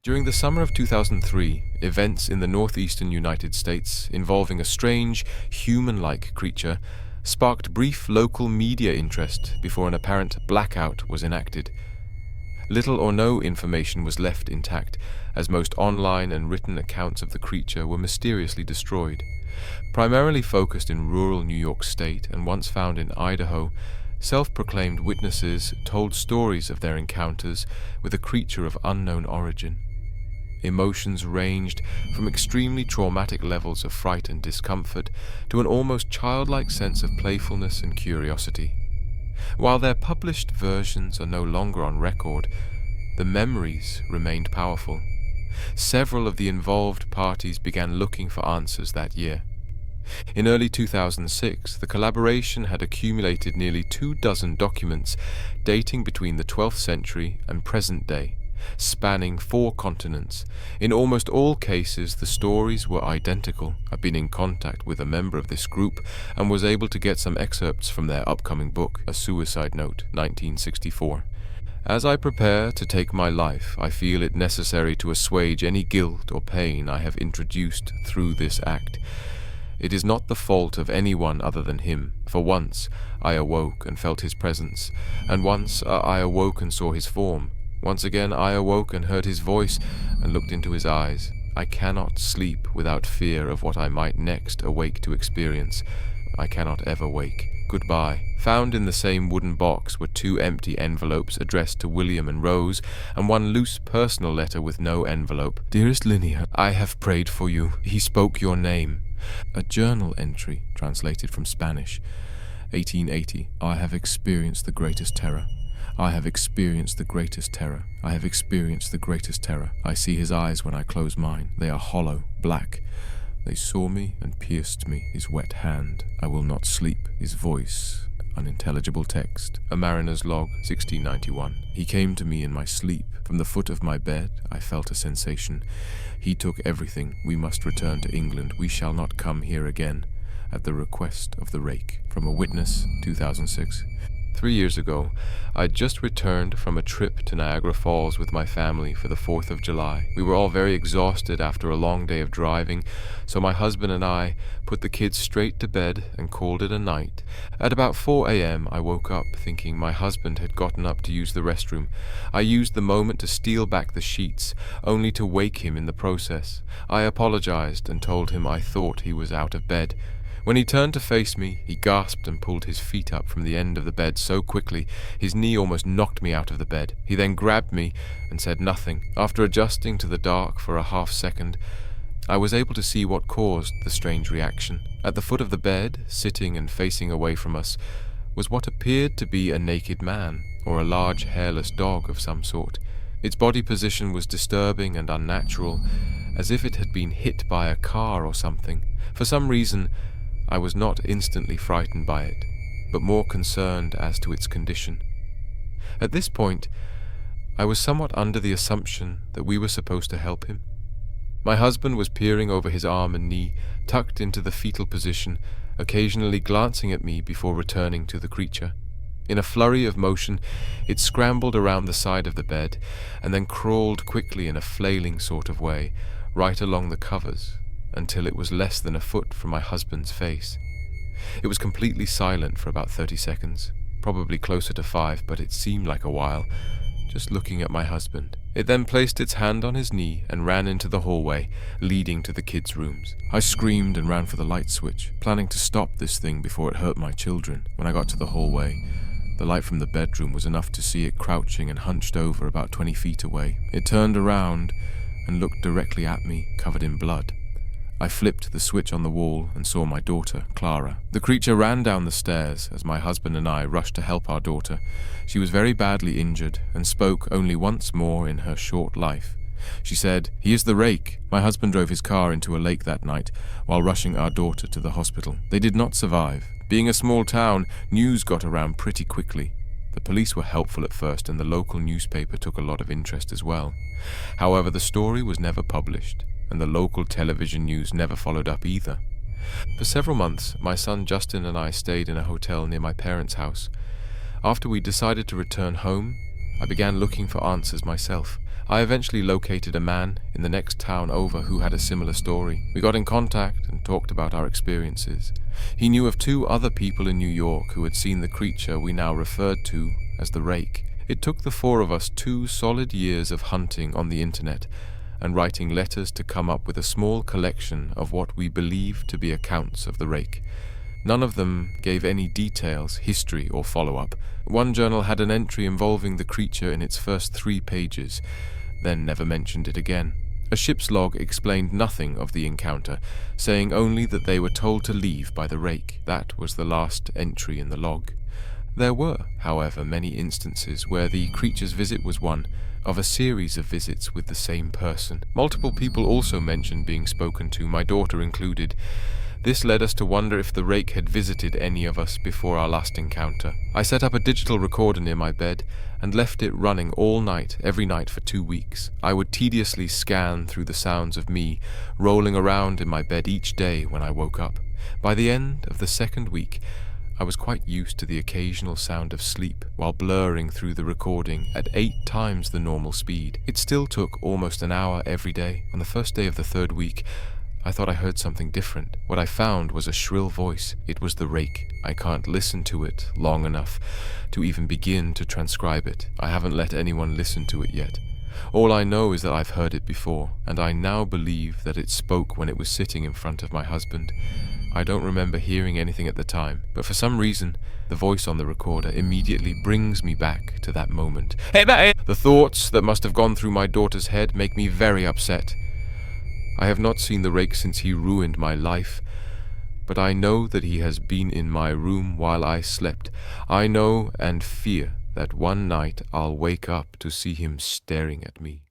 During the summer of 2003, events in the northeastern United States involving a strange, human-like creature sparked brief local media interest before an apparent blackout was enacted. Little or no information was left intact, as most online and written accounts of the creature were mysteriously destroyed. Primarily focused in rural New York State and once found in Idaho, self-proclaimed witnesses told stories of their encounters with a creature of unknown origin. Emotions ranged from extremely traumatic levels of fright and discomfort to an almost childlike sense of playfulness and curiosity. While their published versions are no longer on record, the memories remained powerful. Several of the involved parties began looking for answers that year. In early 2006, the collaboration had accumulated nearly 24 documents dating between the 12th century and present day, spanning 4 continents. In almost all cases, the stories were identical. I've been in contact with a member of this group and was able to get some excerpts from their upcoming book, A Suicide Note, 1964. As I prepare to take my life, I feel it necessary to assuage any guilt or pain I have introduced through this act. It is not the fault of anyone other than him. For once, I awoke and felt his presence, and once I awoke and saw his form. Once again I awoke and heard his voice and looked into his eyes. I cannot sleep without fear of what I might next awake to experience. I cannot ever wake. Goodbye. Found in the same wooden box were 2 empty envelopes addressed to William and Rose, and 1 loose personal letter with no envelope. Dearest Linnea, I have prayed for you. He spoke your name. A journal entry translated from Spanish. 1880. I have experienced the greatest terror. I have experienced the greatest terror. I have experienced the greatest terror. I see his eyes when I close mine. They are hollow, black. They saw me and pierced me. His wet hand. I will not sleep. His voice. Unintelligible text. A Mariner's Log, 1691. He came to me in my sleep. From the foot of my bed, I felt a sensation. He took everything. We must return to England. We shall not come here again. At the request of the Rake. From a Witness, 2006. 3 years ago, I'd just returned from a trip to Niagara Falls with my family for the 4th of July. We were all very exhausted after a long day of driving, so my husband and I put the kids straight to bed and called it a night. At about 4 a.m. I woke up thinking my husband had gotten up to use the restroom. I used the moment to steal back the sheets, only to wake him in the process. I apologized and told him I thought he was out of bed. When he turned to face me, he gasped and pulled his feet up from the end of the bed so quickly, his knee almost knocked me out of the bed. He then grabbed me and said nothing. After adjusting to the dark for a half second, I was able to see what caused the strange reaction. At the foot of the bed, sitting and facing away from us, was what appeared to be a naked man, or a large hairless dog of some sort. Its body position was disturbing and unnatural, as if it had been hit by a car or something. For some reason, I was not instantly frightened by it, but more concerned as to its condition. At this point, I was somewhat under the assumption that we were supposed to help him. My husband was peering over his arm and knee, tucked into the fetal position, occasionally glancing at me before returning to the creature. In a flurry of motion, it scrambled around the side of the bed, and then crawled quickly in a flailing sort of way, right along the covers, until it was less than a foot from my husband's face. It was completely silent for about 30 seconds, probably closer to 5, but it seemed like a while, just looking at my husband. It then placed its hand on his knee and ran into the hallway, leading to the kids' rooms. I screamed and ran for the light switch, planning to stop this thing before it hurt my children. When I got to the hallway, the light from the bedroom was enough to see it crouching and hunched over about 20 feet away. It turned around and looked directly at me, covered in blood. I flipped the switch on the wall and saw my daughter, Clara. The creature ran down the stairs as my husband and I rushed to help our daughter. She was very badly injured and spoke only once more in her short life. She said, "He is the Rake." My husband drove his car into a lake that night while rushing our daughter to the hospital. They did not survive. Being a small town, news got around pretty quickly. The police were helpful at first, and the local newspaper took a lot of interest as well. However, the story was never published, and the local television news never followed up either. For several months, my son Justin and I stayed in a hotel near my parents' house. After we decided to return home, I began looking for answers myself. I eventually located a man in the next town over who had a similar story. We got in contact and talked about our experiences. He knew of 2 other people in New York who had seen the creature we now referred to as the Rake. It took the 4 of us 2 solid years of hunting on the internet and writing letters to come up with a small collection of what we believed to be accounts of the Rake. None of them gave any details, history, or follow-up. One journal had an entry involving the creature in its first 3 pages, then never mentioned it again. A ship's log explained nothing of the encounter, saying only that they were told to leave by the Rake. That was the last entry in the log. There were, however, many instances where the creature's visit was one of a series of visits with the same person. Multiple people also mentioned being spoken to, my daughter included. This led us to wonder if the Rake had visited any of us before our last encounter. I set up a digital recorder near my bed and left it running all night, every night for 2 weeks. I would tediously scan through the sounds of me rolling around in my bed each day when I woke up. By the end of the 2nd week, I was quite used to the occasional sound of sleep while blurring through the recording at 8 times the normal speed. It still took almost an hour every day. On the first day of the 3rd week, I thought I heard something different. What I found was a shrill voice. It was the Rake. I can't listen to it long enough to even begin to transcribe it. I haven't let anyone listen to it yet. All I know is that I've heard it before, and I now believe that it spoke when it was sitting in front of my husband. I don't remember hearing anything at the time, but for some reason, the voice on the recorder immediately brings me back to that moment. The thoughts that must have gone through my daughter's head make me very upset. I have not seen the Rake since he ruined my life, but I know that he has been in my room while I slept. I know and fear that one night I'll wake up to see him staring at me.